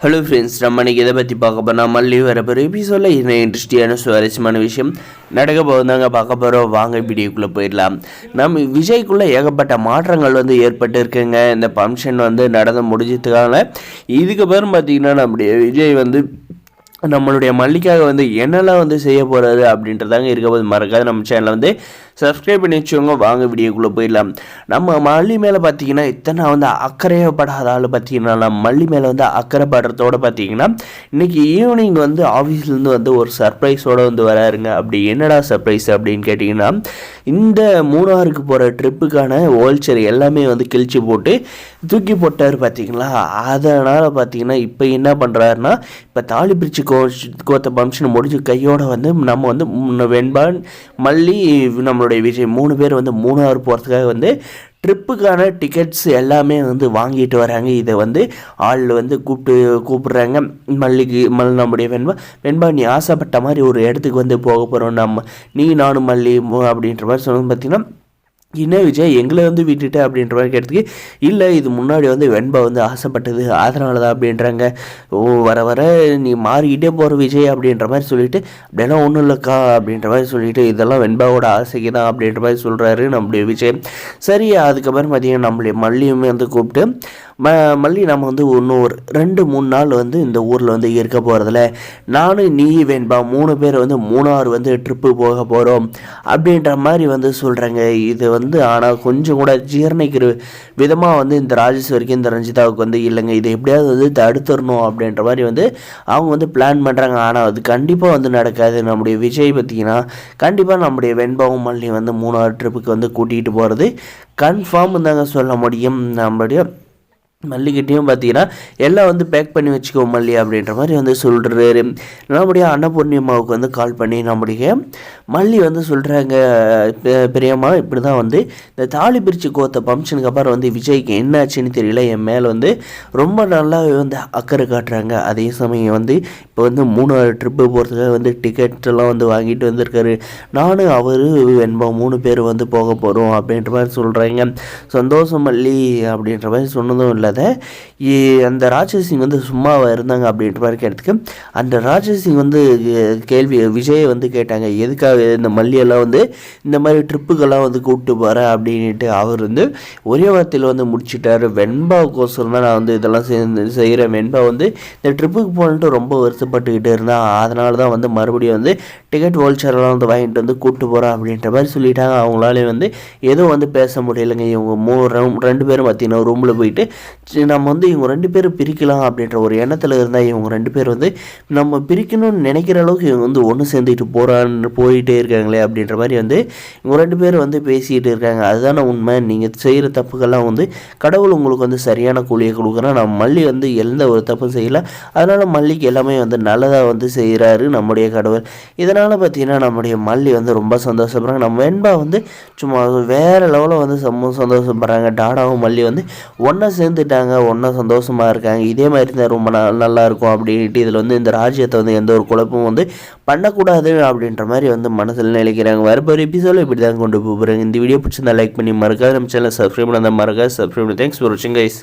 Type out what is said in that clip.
Hello friends, நம்ம இன்றைக்கி இதை பற்றி பார்க்க போனால் மல்லி வரப்போகிற எபிசோடில் என்ன இன்ட்ரெஸ்டியான சுவாரஸ்யமான விஷயம் நடக்க போகுதாங்க பார்க்க போகிறோம். வாங்க வீடியோக்குள்ளே போயிடலாம். நம்ம விஜய்க்குள்ளே ஏகப்பட்ட மாற்றங்கள் ஏற்பட்டு இருக்குங்க. இந்த ஃபங்க்ஷன் நடந்து முடிஞ்சதுக்காக இதுக்கப்புறம் பார்த்திங்கன்னா நம்முடைய விஜய் நம்மளுடைய மல்லிக்காக என்னெல்லாம் செய்ய போகிறாரு அப்படின்றதாங்க இருக்க போது. மறக்காது நம்ம சேனலை சப்ஸ்கிரைப் பண்ணி வச்சுக்கோங்க. வாங்க வீடியோக்குள்ளே போயிடலாம். நம்ம மல்லி மேலே பார்த்தீங்கன்னா இத்தனை அக்கறையப்படாத ஆள் பார்த்தீங்கன்னா நம்ம மல்லி மேலே அக்கறைப்படுறதோடு பார்த்தீங்கன்னா இன்றைக்கி ஈவினிங் ஆஃபீஸ்லேருந்து ஒரு சர்ப்ரைஸோடு வராருங்க. அப்படி என்னடா சர்ப்ரைஸ் அப்படின்னு கேட்டிங்கன்னா, இந்த மூணாருக்கு போகிற ட்ரிப்புக்கான ஓல்ச்சர் எல்லாமே கிழிச்சு போட்டு தூக்கி போட்டார் பார்த்தீங்களா. அதனால் பார்த்தீங்கன்னா இப்போ என்ன பண்ணுறாருன்னா, இப்போ தாலி பிரித்து கோத்த ஃபங்க்ஷன் முடிஞ்சு கையோடு நம்ம வெண்பான் மல்லி நம்மளுடைய விஜய் 3 பேர் மூணாறு போகிறதுக்காக ட்ரிப்புக்கான டிக்கெட்ஸ் எல்லாமே வாங்கிட்டு வராங்க. இதை ஆள் கூப்பிடுறாங்க. நம்முடைய வெண்பா நீ ஆசைப்பட்ட மாதிரி ஒரு இடத்துக்கு போக போகிறோம், நீ நானும் மல்லி அப்படின்ற மாதிரி சொன்னது பார்த்திங்கன்னா, என்ன விஜய் எங்களை விட்டுட்டு அப்படின்ற மாதிரி கேட்டதுக்கு, இல்லை இது முன்னாடி வெண்பா ஆசைப்பட்டது அதனால தான் அப்படின்றாங்க. ஓ வர வர நீ மாறிக்கிட்டே போகிற விஜய் அப்படின்ற மாதிரி சொல்லிவிட்டு, அப்படின்னா ஒன்றும் இல்லைக்கா அப்படின்ற மாதிரி சொல்லிவிட்டு, இதெல்லாம் வெண்பாவோட ஆசைக்கு தான் அப்படின்ற மாதிரி சொல்கிறாரு நம்முடைய விஜய். சரி, அதுக்கப்புறம் பார்த்தீங்கன்னா நம்மளுடைய மல்லியுமே கூப்பிட்டு, மல்லி நம்ம இன்னும் ஒரு 2-3 நாள் இந்த ஊரில் இருக்க போகிறதில்ல, நானும் நீ வெண்பா 3 பேர் மூணாறு ட்ரிப்பு போக போகிறோம் அப்படின்ற மாதிரி சொல்கிறாங்க. இது ஆனால் கொஞ்சம் கூட ஜீரணிக்கிற விதமாக இந்த ராஜேஸ்வரிக்கு இந்த ரஞ்சிதாவுக்கு இல்லைங்க, இதை எப்படியாவது தடுத்துடணும் அப்படின்ற மாதிரி அவங்க பிளான் பண்ணுறாங்க. ஆனால் அது கண்டிப்பாக நடக்காது. நம்முடைய விஜய் பார்த்திங்கன்னா கண்டிப்பாக நம்முடைய வெண்பாவும் மல்லி மூணாறு ட்ரிப்புக்கு கூட்டிகிட்டு போகிறது கன்ஃபார்ம் தாங்க சொல்ல முடியும். நம்மளுடைய மல்லிகிட்டையும் பார்த்தீங்கன்னா எல்லாம் பேக் பண்ணி வச்சுக்கோ மல்லி அப்படின்ற மாதிரி சொல்கிறாரு. நம்முடைய அன்னபூர்ணிமாவுக்கு கால் பண்ணி நம்முடைய மல்லி சொல்கிறாங்க, பெரியம்மா இப்படி தான் இந்த தாலி பிரித்து கோத்த ஃபங்க்ஷனுக்கு அப்புறம் விஜய்க்கு என்ன ஆச்சுன்னு தெரியல, என் மேலே ரொம்ப நல்லா அக்கறை காட்டுறாங்க. அதே சமயம் இப்போ 3 ட்ரிப்பு போகிறதுக்காக டிக்கெட்டெல்லாம் வாங்கிட்டு வந்திருக்காரு. நானும் அவர் வெண்பா 3 பேர் போக போகிறோம் அப்படின்ற மாதிரி சொல்கிறாங்க. சந்தோஷம் மல்லி அப்படின்ற மாதிரி சொன்னதும் இல்லை. அந்த ராட்சசிங் சும்மாவாக இருந்தாங்க அப்படின்ற மாதிரி கேட்டதுக்கு, அந்த ராட்சசிங் கேள்வி விஜயை கேட்டாங்க, எதுக்காக இந்த மல்லியெல்லாம் இந்த மாதிரி ட்ரிப்புக்கெல்லாம் கூப்பிட்டு போகிறேன் அப்படின்ட்டு. அவர் ஒரே வார்த்தையில் முடிச்சுட்டார், வெண்பாவுக்கோசரம் தான் நான் இதெல்லாம் செய்கிறேன். வெண்பா இந்த ட்ரிப்புக்கு போகணுன்ட்டு ரொம்ப வருத்தப்பட்டுக்கிட்டு இருந்தான், அதனால தான் மறுபடியும் டிக்கெட் ஹோல்சரெல்லாம் வாங்கிட்டு கூப்பிட்டு போகிறேன் அப்படின்ற மாதிரி சொல்லிட்டாங்க. அவங்களாலே எதுவும் பேச முடியலைங்க. இவங்க 2 பேரும் பார்த்தீங்கன்னா ரூமில் போயிட்டு நம்ம இவங்க 2 பேரும் பிரிக்கலாம் அப்படின்ற ஒரு எண்ணத்தில் இருந்தால், இவங்க 2 பேர் நம்ம பிரிக்கணும்னு நினைக்கிற அளவுக்கு இவங்க ஒன்று சேர்ந்துட்டு போயிட்டே இருக்காங்களே அப்படின்ற மாதிரி இவங்க 2 பேரும் பேசிகிட்டு இருக்காங்க. அதுதானே உண்மை. நீங்கள் செய்கிற தப்புக்கெல்லாம் கடவுள் உங்களுக்கு சரியான கூலியை கொடுக்குறா. நம்ம மல்லி எந்த ஒரு தப்பும் செய்யலை, அதனால் மல்லிக்கு எல்லாமே நல்லதாக செய்கிறாரு நம்முடைய கடவுள். இதனால் பார்த்தீங்கன்னா நம்முடைய மல்லி ரொம்ப சந்தோஷப்படுறாங்க. நம்ம வெண்பா சும்மா வேறு லெவலில் சந்தோஷப்படுறாங்க. டாடாவும் மல்லி ஒன்றா சேர்ந்துட்டாங்க, ஒன்றா சந்தோஷமாக இருக்காங்க. இதே மாதிரி தான் ரொம்ப நல்லாயிருக்கும் அப்படின்ட்டு இதில் இந்த ராஜ்யத்தை எந்த ஒரு குழப்பமும் பண்ணக்கூடாது அப்படின்ற மாதிரி மனசில் நினைக்கிறாங்க. வரப்போகிற எபிசோடில் இப்படி தான் கொண்டு போகிறாங்க. இந்த வீடியோ பிடிச்சிருந்தா லைக் பண்ணி மறக்காது நம்ம சேனல் சப்ஸ்கிரைப் பண்ண மறக்காது சப்ஸ்கிரைப் பண்ணி. தேங்க்ஸ் ஃபார் வாட்சிங் கைஸ்.